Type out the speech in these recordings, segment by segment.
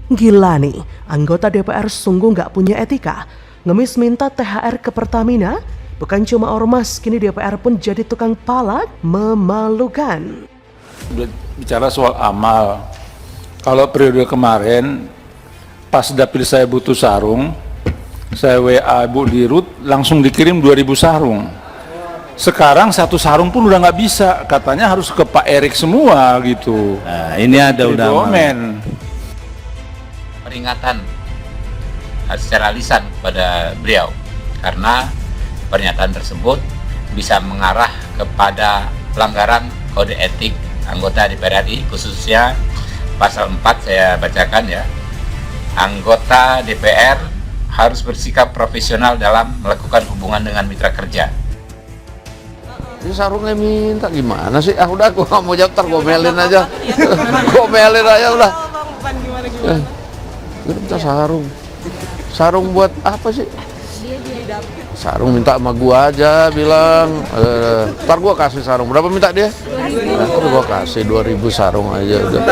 Gila nih, anggota DPR sungguh nggak punya etika. Ngemis minta THR ke Pertamina, bukan cuma ormas, kini DPR pun jadi tukang palak, memalukan. Bicara soal amal, kalau periode kemarin pas dapil saya butuh sarung, saya WA Bu Dirut langsung dikirim 2000 sarung. Sekarang satu sarung pun udah nggak bisa, katanya harus ke Pak Erik semua gitu. Nah, ini ada udah peringatan secara lisan kepada beliau karena pernyataan tersebut bisa mengarah kepada pelanggaran kode etik anggota DPR RI, khususnya pasal 4 saya bacakan ya. Anggota DPR harus bersikap profesional dalam melakukan hubungan dengan mitra kerja. Ini sarungnya minta gimana sih? Ah udah, gua nggak mau jawab, gomelin aja. Gomelin aja udah. Gue minta sarung. Sarung buat apa sih? Sarung minta sama gua aja, bilang. Ntar gua kasih sarung. Berapa minta dia? Ntar gua kasih 2000 sarung aja udah.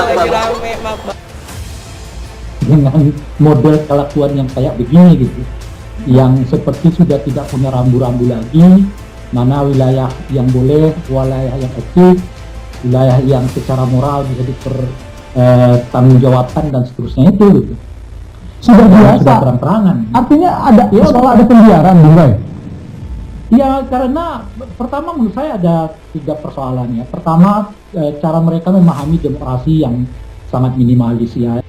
Dengan model kelakuan yang kayak begini gitu, yang seperti sudah tidak punya rambu-rambu lagi, mana wilayah yang boleh, wilayah yang etik, wilayah yang secara moral bisa dipertanggungjawabkan dan seterusnya itu gitu. Sudah biasa, sudah terang-terangan. Artinya ada ya soal ada pembiaran, Bung Ray. Ya karena pertama menurut saya ada 3 persoalan ya. Pertama, cara mereka memahami demokrasi yang sangat minimalis ya.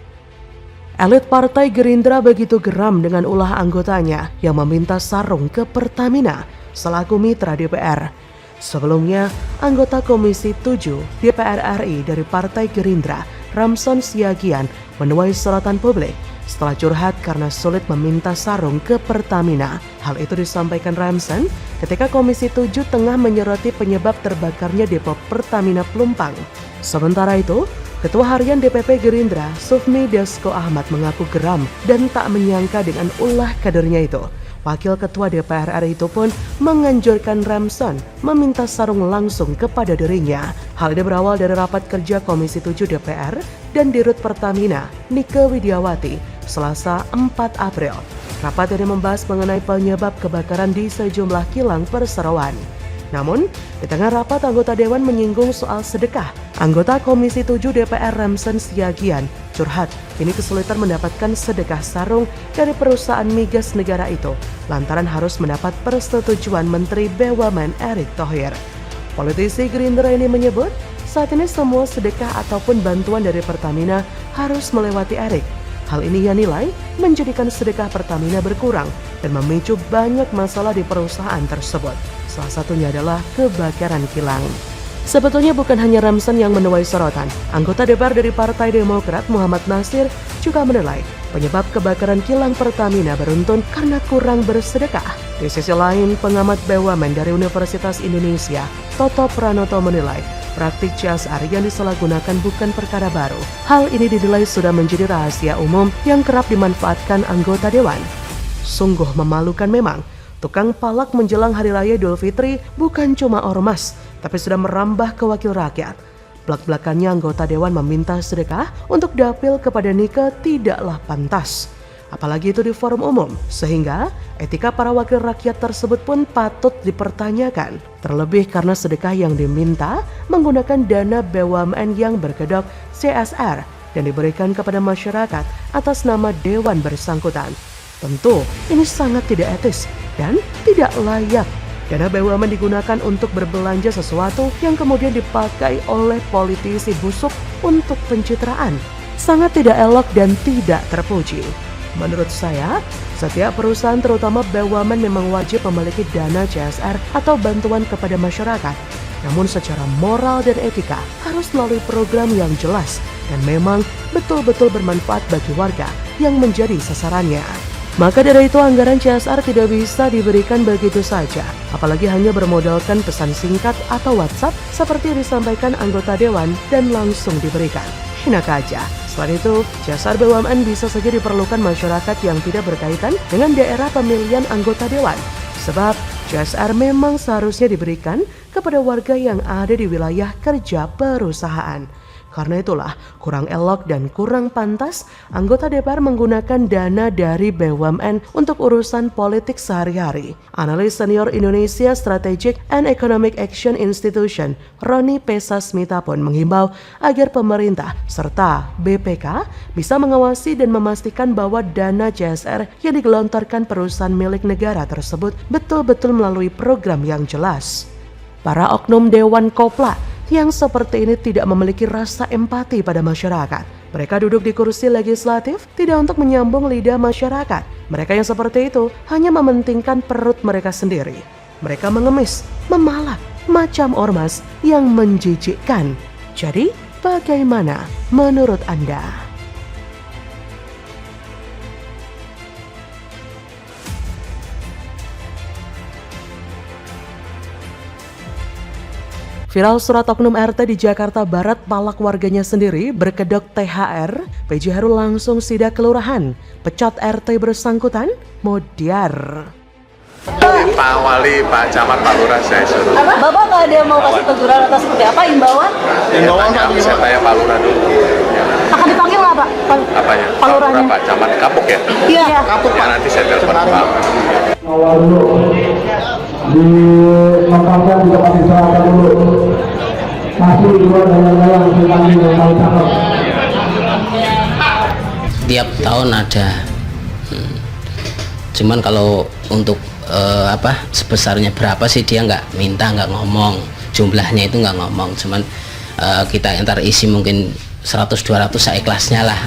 Elit Partai Gerindra begitu geram dengan ulah anggotanya yang meminta sarung ke Pertamina selaku mitra DPR. Sebelumnya, anggota Komisi 7 DPR RI dari Partai Gerindra, Ramson Siagian, menuai sorotan publik setelah curhat karena sulit meminta sarung ke Pertamina. Hal itu disampaikan Ramson ketika Komisi 7 tengah menyoroti penyebab terbakarnya depo Pertamina Pelumpang. Sementara itu, Ketua Harian DPP Gerindra, Sufmi Dasko Ahmad mengaku geram dan tak menyangka dengan ulah kadernya itu. Wakil Ketua DPR RI itu pun menganjurkan Ramson meminta sarung langsung kepada dirinya. Hal ini berawal dari rapat kerja Komisi 7 DPR dan Dirut Pertamina, Nike Widiawati, Selasa 4 April. Rapat ini membahas mengenai penyebab kebakaran di sejumlah kilang perseroan. Namun, di tengah rapat anggota Dewan menyinggung soal sedekah. Anggota Komisi 7 DPR Ramson Siagian curhat kini kesulitan mendapatkan sedekah sarung dari perusahaan migas negara itu lantaran harus mendapat persetujuan Menteri BUMN Erick Thohir. Politisi Gerindra ini menyebut saat ini semua sedekah ataupun bantuan dari Pertamina harus melewati Erick. Hal ini ia nilai menjadikan sedekah Pertamina berkurang dan memicu banyak masalah di perusahaan tersebut. Salah satunya adalah kebakaran kilang. Sebetulnya bukan hanya Ramson yang menuai sorotan. Anggota DPR dari Partai Demokrat Muhammad Nasir juga menilai penyebab kebakaran kilang Pertamina beruntun karena kurang bersedekah. Di sisi lain, pengamat BUMN dari Universitas Indonesia, Toto Pranoto menilai praktik CSR yang disalahgunakan bukan perkara baru. Hal ini dinilai sudah menjadi rahasia umum yang kerap dimanfaatkan anggota Dewan. Sungguh memalukan memang. Tukang palak menjelang Hari Raya Idul Fitri bukan cuma ormas, tapi sudah merambah ke wakil rakyat. Belak-belakannya anggota Dewan meminta sedekah untuk dapil kepada Nike tidaklah pantas. Apalagi itu di forum umum, sehingga etika para wakil rakyat tersebut pun patut dipertanyakan. Terlebih karena sedekah yang diminta menggunakan dana BUMN yang berkedok CSR dan diberikan kepada masyarakat atas nama Dewan bersangkutan. Tentu ini sangat tidak etis dan tidak layak. Dana BUMN digunakan untuk berbelanja sesuatu yang kemudian dipakai oleh politisi busuk untuk pencitraan. Sangat tidak elok dan tidak terpuji. Menurut saya, setiap perusahaan terutama BUMN memang wajib memiliki dana CSR atau bantuan kepada masyarakat. Namun secara moral dan etika harus melalui program yang jelas dan memang betul-betul bermanfaat bagi warga yang menjadi sasarannya. Maka dari itu anggaran CSR tidak bisa diberikan begitu saja, apalagi hanya bermodalkan pesan singkat atau WhatsApp seperti disampaikan anggota Dewan dan langsung diberikan. Enak aja. Selain itu, CSR BUMN bisa saja diperlukan masyarakat yang tidak berkaitan dengan daerah pemilihan anggota Dewan. Sebab CSR memang seharusnya diberikan kepada warga yang ada di wilayah kerja perusahaan. Karena itulah kurang elok dan kurang pantas anggota DPR menggunakan dana dari BUMN untuk urusan politik sehari-hari. Analis senior Indonesia Strategic and Economic Action Institution, Roni Pesasmita pun menghimbau agar pemerintah serta BPK bisa mengawasi dan memastikan bahwa dana CSR yang digelontorkan perusahaan milik negara tersebut betul-betul melalui program yang jelas. Para oknum Dewan Kopla yang seperti ini tidak memiliki rasa empati pada masyarakat. Mereka duduk di kursi legislatif tidak untuk menyambung lidah masyarakat. Mereka yang seperti itu hanya mementingkan perut mereka sendiri. Mereka mengemis, memalak, macam ormas yang menjijikkan. Jadi, bagaimana menurut Anda? Viral surat oknum RT di Jakarta Barat palak warganya sendiri berkedok THR, PJ Heru langsung sidak kelurahan, pecat RT bersangkutan, modiar. Pak Wali, Pak Camat, Pak Lurah saya suruh. Bapak nggak ada mau kasih teguran atau seperti apa, imbauan? Saya tanya Pak Lurah dulu. Akan dipanggil nggak Pak? Apanya? Pak Lurahnya. Pak Camat Kapuk ya? Iya. Kapuk ya, nanti saya telepon Pak. Awal dulu di Makassar juga masih serahkan dulu. Masih dua yang sedang mau cakep. Tiap tahun ada. Cuman kalau untuk sebesarnya berapa sih dia nggak minta, nggak ngomong, jumlahnya itu nggak ngomong, cuman kita antar isi mungkin 100-200 seikhlasnya lah.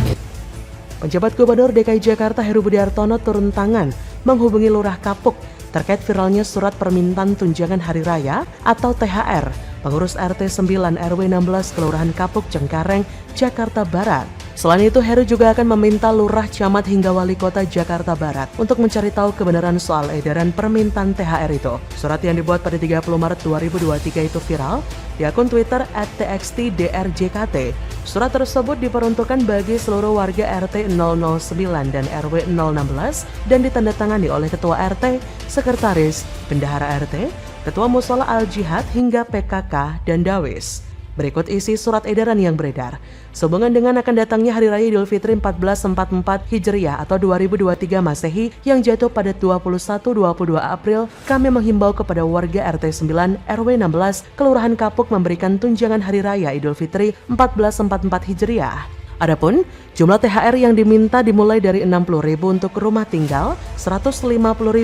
Penjabat Gubernur DKI Jakarta Heru Budi Hartono turun tangan menghubungi Lurah Kapuk terkait viralnya surat permintaan tunjangan hari raya atau THR pengurus RT 9 RW 16 Kelurahan Kapuk Cengkareng, Jakarta Barat. Selain itu, Heru juga akan meminta lurah, camat hingga wali kota Jakarta Barat untuk mencari tahu kebenaran soal edaran permintaan THR itu. Surat yang dibuat pada 30 Maret 2023 itu viral di akun Twitter @txtdrjkt. Surat tersebut diperuntukkan bagi seluruh warga RT 009 dan RW 016 dan ditandatangani oleh Ketua RT, Sekretaris, Bendahara RT, Ketua Mushola Al-Jihad hingga PKK dan Dawis. Berikut isi surat edaran yang beredar. Sehubungan dengan akan datangnya Hari Raya Idul Fitri 1444 Hijriah atau 2023 Masehi yang jatuh pada 21-22 April, kami menghimbau kepada warga RT 9 RW 16 Kelurahan Kapuk memberikan tunjangan Hari Raya Idul Fitri 1444 Hijriah. Adapun jumlah THR yang diminta dimulai dari 60.000 untuk rumah tinggal, 150.000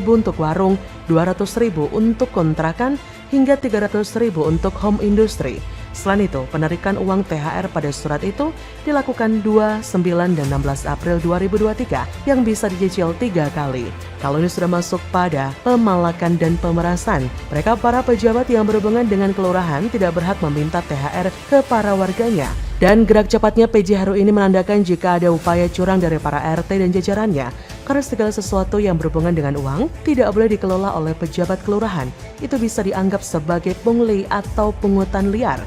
untuk warung, 200.000 untuk kontrakan, hingga 300.000 untuk home industry. Selain itu, penarikan uang THR pada surat itu dilakukan 2, 9, dan 16 April 2023 yang bisa dicicil 3 kali. Kalau ini sudah masuk pada pemalakan dan pemerasan, mereka para pejabat yang berhubungan dengan kelurahan tidak berhak meminta THR ke para warganya. Dan gerak cepatnya PJ Heru ini menandakan jika ada upaya curang dari para RT dan jajarannya, karena segala sesuatu yang berhubungan dengan uang tidak boleh dikelola oleh pejabat kelurahan. Itu bisa dianggap sebagai pungli atau pungutan liar.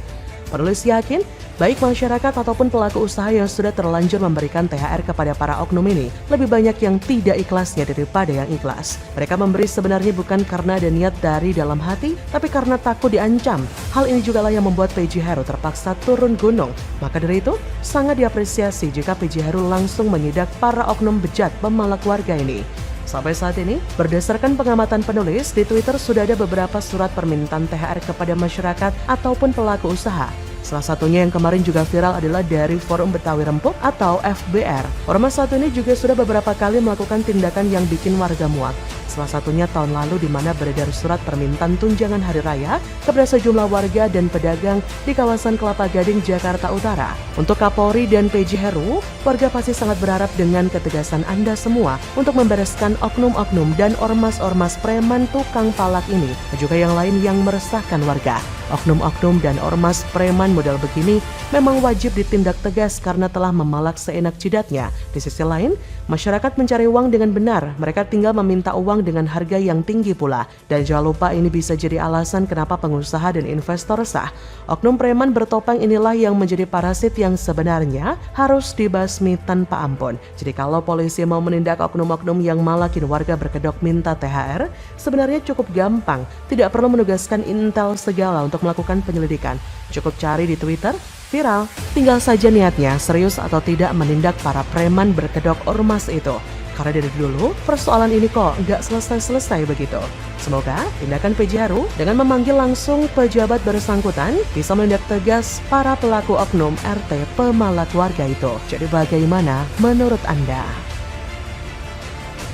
Penulis yakin, baik masyarakat ataupun pelaku usaha yang sudah terlanjur memberikan THR kepada para oknum ini, lebih banyak yang tidak ikhlasnya daripada yang ikhlas. Mereka memberi sebenarnya bukan karena ada niat dari dalam hati, tapi karena takut diancam. Hal ini juga lah yang membuat PJ Heru terpaksa turun gunung. Maka dari itu, sangat diapresiasi jika PJ Heru langsung menyidak para oknum bejat pemalak warga ini. Sampai saat ini, berdasarkan pengamatan penulis, di Twitter sudah ada beberapa surat permintaan THR kepada masyarakat ataupun pelaku usaha. Salah satunya yang kemarin juga viral adalah dari Forum Betawi Rempuk atau FBR. Ormas satu ini juga sudah beberapa kali melakukan tindakan yang bikin warga muak. Salah satunya tahun lalu di mana beredar surat permintaan tunjangan hari raya kepada sejumlah warga dan pedagang di kawasan Kelapa Gading, Jakarta Utara. Untuk Kapolri dan PJ Heru, warga pasti sangat berharap dengan ketegasan Anda semua untuk membereskan oknum-oknum dan ormas-ormas preman tukang palak ini, dan juga yang lain yang meresahkan warga. Oknum-oknum dan ormas preman model begini memang wajib ditindak tegas karena telah memalak seenak jidatnya. Di sisi lain, masyarakat mencari uang dengan benar, mereka tinggal meminta uang dengan harga yang tinggi pula. Dan jangan lupa ini bisa jadi alasan kenapa pengusaha dan investor resah. Oknum preman bertopeng inilah yang menjadi parasit yang sebenarnya harus dibasmi tanpa ampun. Jadi kalau polisi mau menindak oknum-oknum yang malakin warga berkedok minta THR, sebenarnya cukup gampang. Tidak perlu menugaskan intel segala untuk melakukan penyelidikan. Cukup cari di Twitter viral, tinggal saja niatnya serius atau tidak menindak para preman berkedok ormas itu. Karena dari dulu, persoalan ini kok nggak selesai-selesai begitu. Semoga tindakan PJ Haru dengan memanggil langsung pejabat bersangkutan bisa menindak tegas para pelaku oknum RT pemalat warga itu. Jadi bagaimana menurut Anda?